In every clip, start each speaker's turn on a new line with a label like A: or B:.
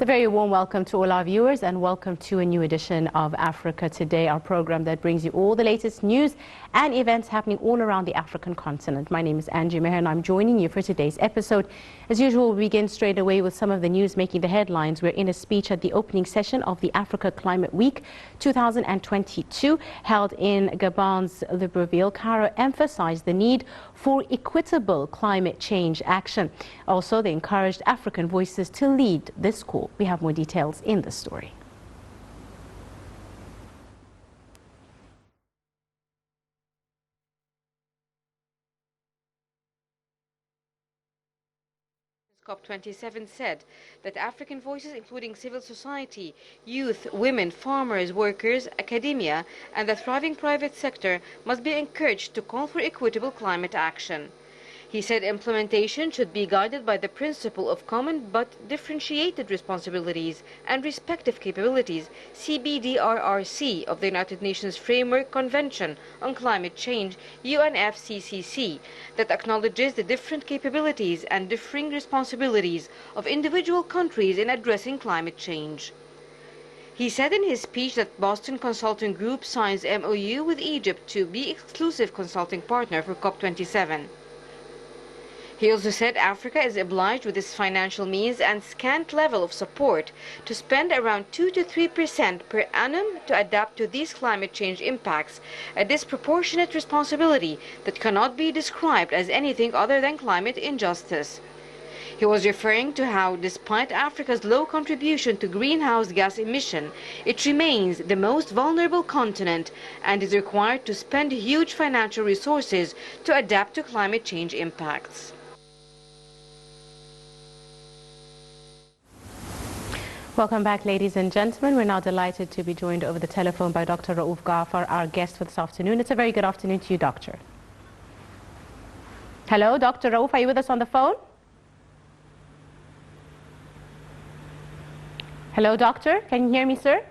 A: It's a very warm welcome to all our viewers and welcome to a new edition of Africa Today, our program that brings you all the latest news and events happening all around the African continent. My name is Angie Meher and I'm joining you for today's episode. As usual, we begin straight away with some of the news making the headlines. We're in a speech at the opening session of the Africa Climate Week 2022 held in Gabon's Libreville. Cairo emphasized the need for equitable climate change action. Also, they encouraged African voices to lead this call. We have more details in the story.
B: COP27 said that African voices, including civil society, youth, women, farmers, workers, academia, and the thriving private sector must be encouraged to call for equitable climate action. He said implementation should be guided by the principle of common but differentiated responsibilities and respective capabilities, CBDRRC, of the United Nations Framework Convention on Climate Change, UNFCCC, that acknowledges the different capabilities and differing responsibilities of individual countries in addressing climate change. He said in his speech that Boston Consulting Group signs MOU with Egypt to be exclusive consulting partner for COP27. He also said Africa is obliged with its financial means and scant level of support to spend around 2 to 3% per annum to adapt to these climate change impacts, a disproportionate responsibility that cannot be described as anything other than climate injustice. He was referring to how, despite Africa's low contribution to greenhouse gas emission, it remains the most vulnerable continent and is required to spend huge financial resources to adapt to climate change impacts.
A: Welcome back, ladies and gentlemen. We're now delighted to be joined over the telephone by Dr. Raouf Ghaffar, our guest for this afternoon. It's a very good afternoon to you, Doctor. Hello, Dr. Raouf, are you with us on the phone? Hello, Doctor. Can you hear me, sir?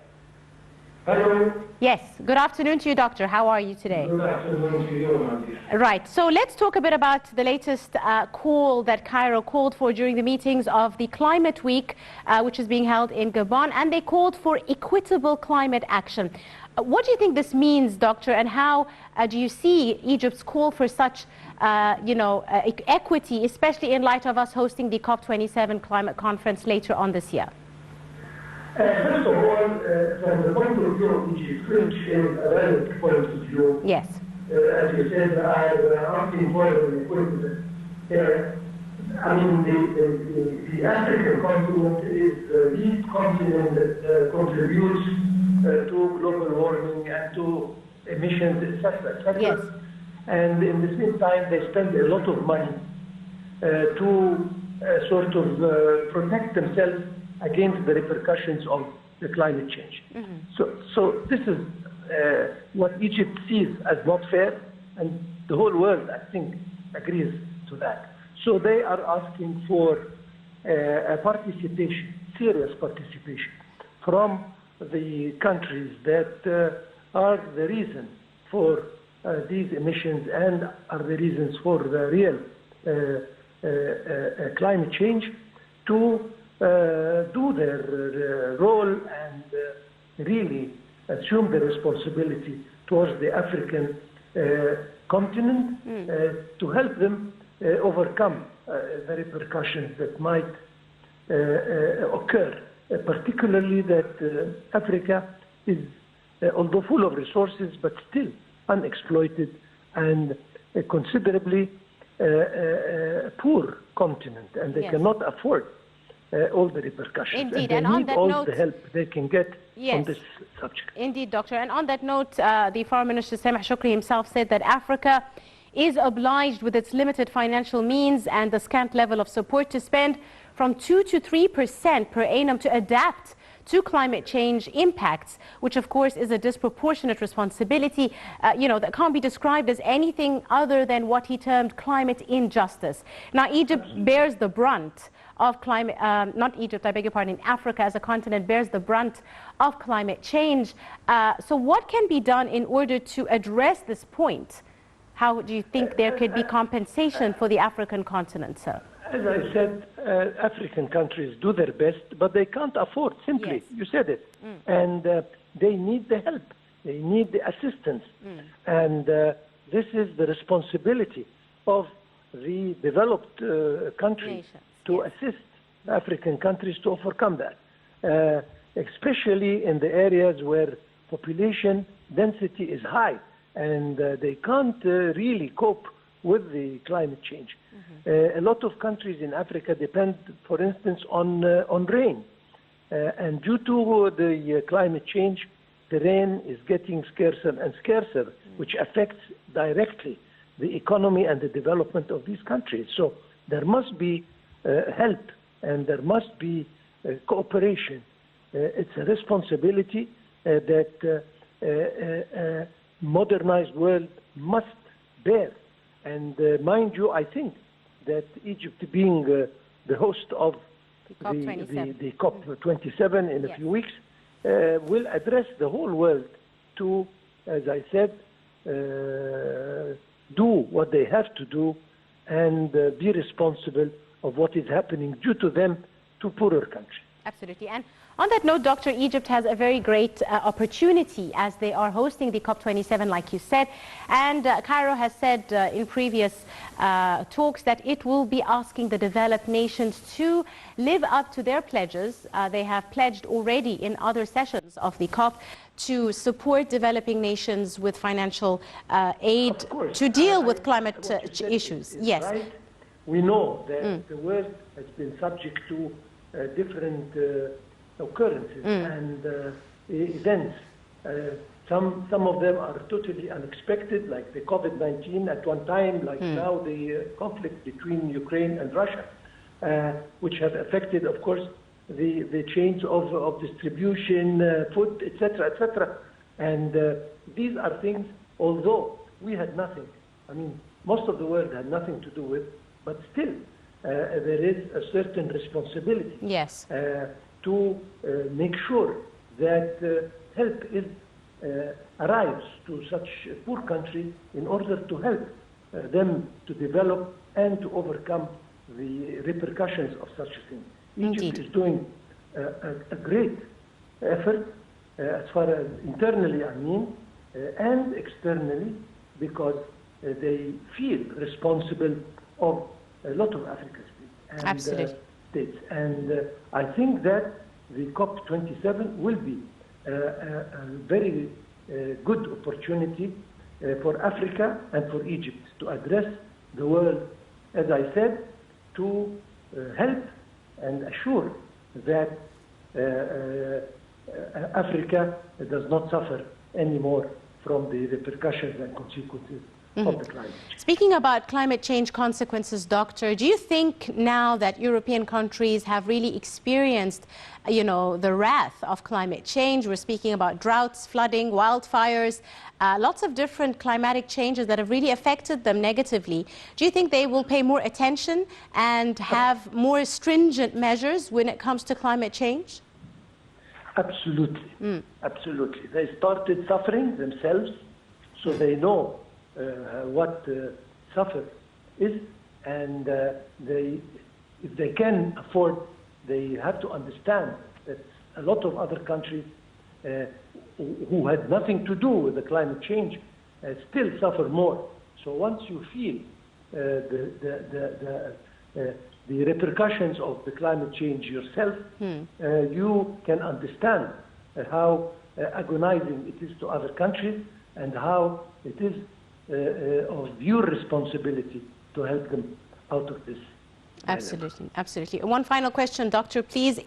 C: Hello.
A: Yes. Good afternoon to you, Doctor. How are you today?
C: Good afternoon to you, my dear.
A: Right. So let's talk a bit about the latest call that Cairo called for during the meetings of the Climate Week, which is being held in Gabon, and they called for equitable climate action. What do you think this means, Doctor, and how do you see Egypt's call for such, equity, especially in light of us hosting the COP27 climate conference later on this year?
C: First of all, from the point of view of Egypt, which is a valid point of view,
A: yes.
C: As you said, I'm asking for an equivalent. I mean, the African continent is the lead continent that contributes to global warming and to emissions, etc.
A: Yes.
C: And in the same time, they spend a lot of money to sort of protect themselves against the repercussions of the climate change. Mm-hmm. So this is what Egypt sees as not fair, and the whole world, I think, agrees to that. So they are asking for a participation, serious participation, from the countries that are the reason for these emissions and are the reasons for the real climate change, to do their role and really assume the responsibility towards the African continent to help them overcome the repercussions that might occur, particularly that Africa is, although full of resources, but still unexploited and considerably poor continent, and they cannot afford all the repercussions.
A: Indeed,
C: and they need all the help they can get on this subject.
A: Indeed, Doctor. And on that note, the Foreign Minister Sameh Shoukry himself said that Africa is obliged with its limited financial means and the scant level of support to spend from 2 to 3% per annum to adapt to climate change impacts, which of course is a disproportionate responsibility, that can't be described as anything other than what he termed climate injustice. Now, Egypt bears the brunt of climate, not Egypt, I beg your pardon, Africa as a continent bears the brunt of climate change. So what can be done in order to address this point? How do you think there could be compensation for the African continent, sir?
C: As I said, African countries do their best, but they can't afford, simply.
A: Yes.
C: You said it. And they need the help. They need the assistance. And this is the responsibility of the developed countries
A: Nations,
C: to assist African countries to overcome that, especially in the areas where population density is high and they can't really cope with the climate change. A lot of countries in Africa depend, for instance, on rain. And due to the climate change, the rain is getting scarcer and scarcer, which affects directly the economy and the development of these countries. So there must be help and there must be cooperation. It's a responsibility that a modernized world must bear. And mind you, I think that Egypt, being the host of the COP27 in a few weeks, will address the whole world to, as I said, do what they have to do and be responsible of what is happening due to them to poorer countries.
A: Absolutely. And on that note, Dr. Egypt has a very great opportunity as they are hosting the COP27, like you said. And Cairo has said in previous talks that it will be asking the developed nations to live up to their pledges. They have pledged already in other sessions of the COP to support developing nations with financial aid to deal with climate issues. Yes.
C: Right. We know that the world has been subject to different occurrences and events. Some of them are totally unexpected, like the COVID-19 at one time, like now the conflict between Ukraine and Russia, which have affected, of course, the chains of distribution, food, etc., etc. And these are things, although we had nothing, I mean, most of the world had nothing to do with, but still there is a certain responsibility.
A: Yes.
C: To make sure that help is arrives to such a poor country in order to help them to develop and to overcome the repercussions of such a thing. Egypt is doing a great effort as far as internally, I mean, and externally, because they feel responsible of a lot of Africa's people and states. And I think that the COP27 will be a very good opportunity for Africa and for Egypt to address the world, as I said, to help and assure that Africa does not suffer anymore from the repercussions and consequences of the climate change.
A: Speaking about climate change consequences, Doctor, do you think now that European countries have really experienced, the wrath of climate change? We're speaking about droughts, flooding, wildfires, lots of different climatic changes that have really affected them negatively. Do you think they will pay more attention and have more stringent measures when it comes to climate change?
C: Absolutely. Absolutely. They started suffering themselves, so they know what suffer is, and if they can afford, they have to understand that a lot of other countries who had nothing to do with the climate change still suffer more. So once you feel the repercussions of the climate change yourself, you can understand how agonizing it is to other countries and how it is of your responsibility to help them out of this.
A: Absolutely, absolutely. One final question, Doctor, please.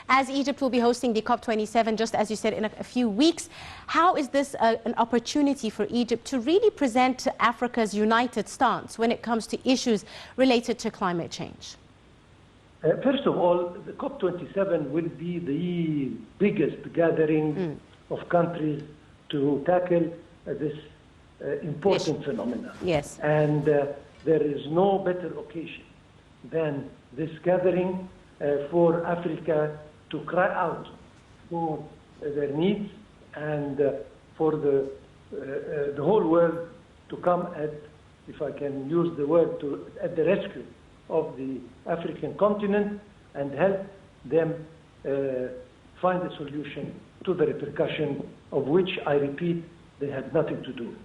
A: As Egypt will be hosting the COP27, just as you said, in a few weeks, how is this an opportunity for Egypt to really present Africa's united stance when it comes to issues related to climate change?
C: First of all, the COP27 will be the biggest gathering of countries to tackle this important phenomenon.
A: Yes.
C: And there is no better occasion than this gathering for Africa to cry out for their needs and for the whole world to come at, if I can use the word, at the rescue of the African continent and help them find a solution to the repercussion of which, I repeat, they had nothing to do.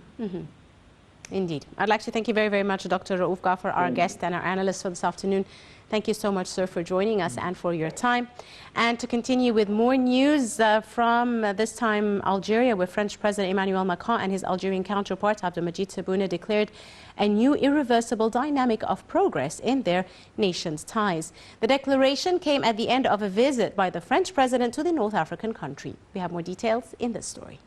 A: Indeed. I'd like to thank you very, very much, Dr. Raouf Ghaffar, our guest and our analyst for this afternoon. Thank you so much, sir, for joining us and for your time. And to continue with more news from this time Algeria, where French President Emmanuel Macron and his Algerian counterpart Abdelmadjid Tebboune declared a new irreversible dynamic of progress in their nation's ties. The declaration came at the end of a visit by the French president to the North African country. We have more details in this story.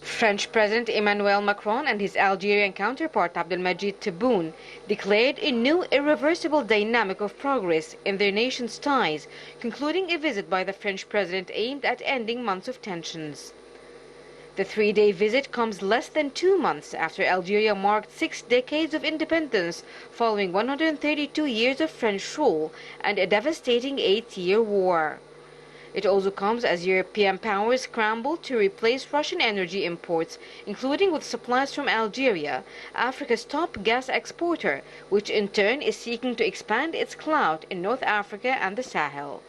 B: French President Emmanuel Macron and his Algerian counterpart Abdelmadjid Tebboune declared a new irreversible dynamic of progress in their nation's ties, concluding a visit by the French president aimed at ending months of tensions. The three-day visit comes less than 2 months after Algeria marked 6 decades of independence following 132 years of French rule and a devastating 8-year war. It also comes as European powers scramble to replace Russian energy imports, including with supplies from Algeria, Africa's top gas exporter, which in turn is seeking to expand its clout in North Africa and the Sahel.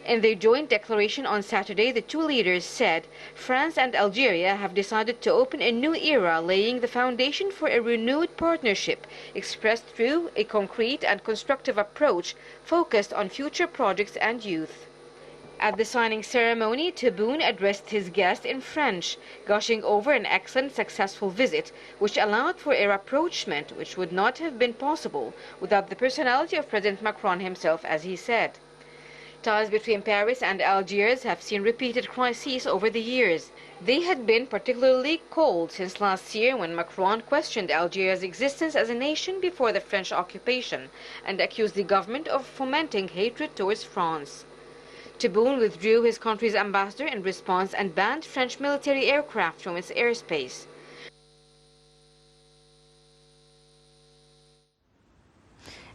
B: In their joint declaration on Saturday, the two leaders said France and Algeria have decided to open a new era, laying the foundation for a renewed partnership expressed through a concrete and constructive approach focused on future projects and youth. At the signing ceremony, Tebboune addressed his guest in French, gushing over an excellent, successful visit, which allowed for a rapprochement which would not have been possible without the personality of President Macron himself, as he said. Ties between Paris and Algiers have seen repeated crises over the years. They had been particularly cold since last year, when Macron questioned Algeria's existence as a nation before the French occupation and accused the government of fomenting hatred towards France. Tebboune withdrew his country's ambassador in response and banned French military aircraft from its airspace.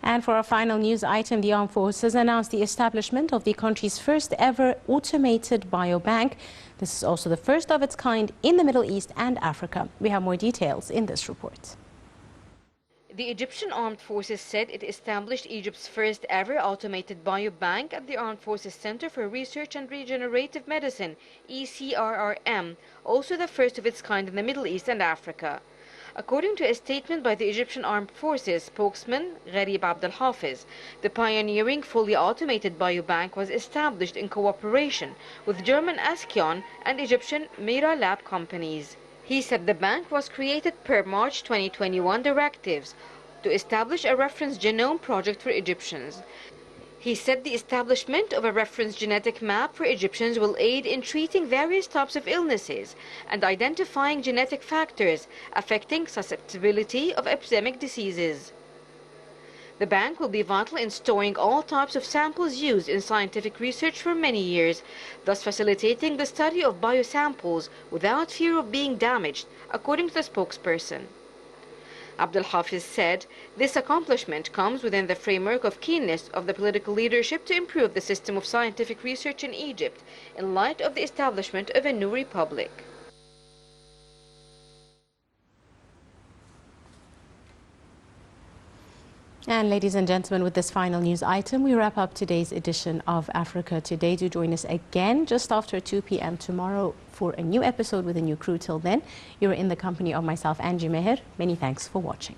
A: And for our final news item, the armed forces announced the establishment of the country's first ever automated biobank. This is also the first of its kind in the Middle East and Africa. We have more details in this report.
B: The Egyptian Armed Forces said it established Egypt's first ever automated biobank at the Armed Forces Center for Research and Regenerative Medicine, ECRRM, also the first of its kind in the Middle East and Africa. According to a statement by the Egyptian Armed Forces spokesman Gharib Abdel Hafiz, the pioneering fully automated biobank was established in cooperation with German Ascion and Egyptian Mira Lab companies. He said the bank was created per March 2021 directives to establish a reference genome project for Egyptians. He said the establishment of a reference genetic map for Egyptians will aid in treating various types of illnesses and identifying genetic factors affecting susceptibility of epidemic diseases. The bank will be vital in storing all types of samples used in scientific research for many years, thus facilitating the study of biosamples without fear of being damaged, according to the spokesperson. Abdel Hafiz said this accomplishment comes within the framework of keenness of the political leadership to improve the system of scientific research in Egypt in light of the establishment of a new republic.
A: And ladies and gentlemen, with this final news item, we wrap up today's edition of Africa Today. Do join us again just after 2 p.m. tomorrow for a new episode with a new crew. Till then, you're in the company of myself, Angie Meher. Many thanks for watching.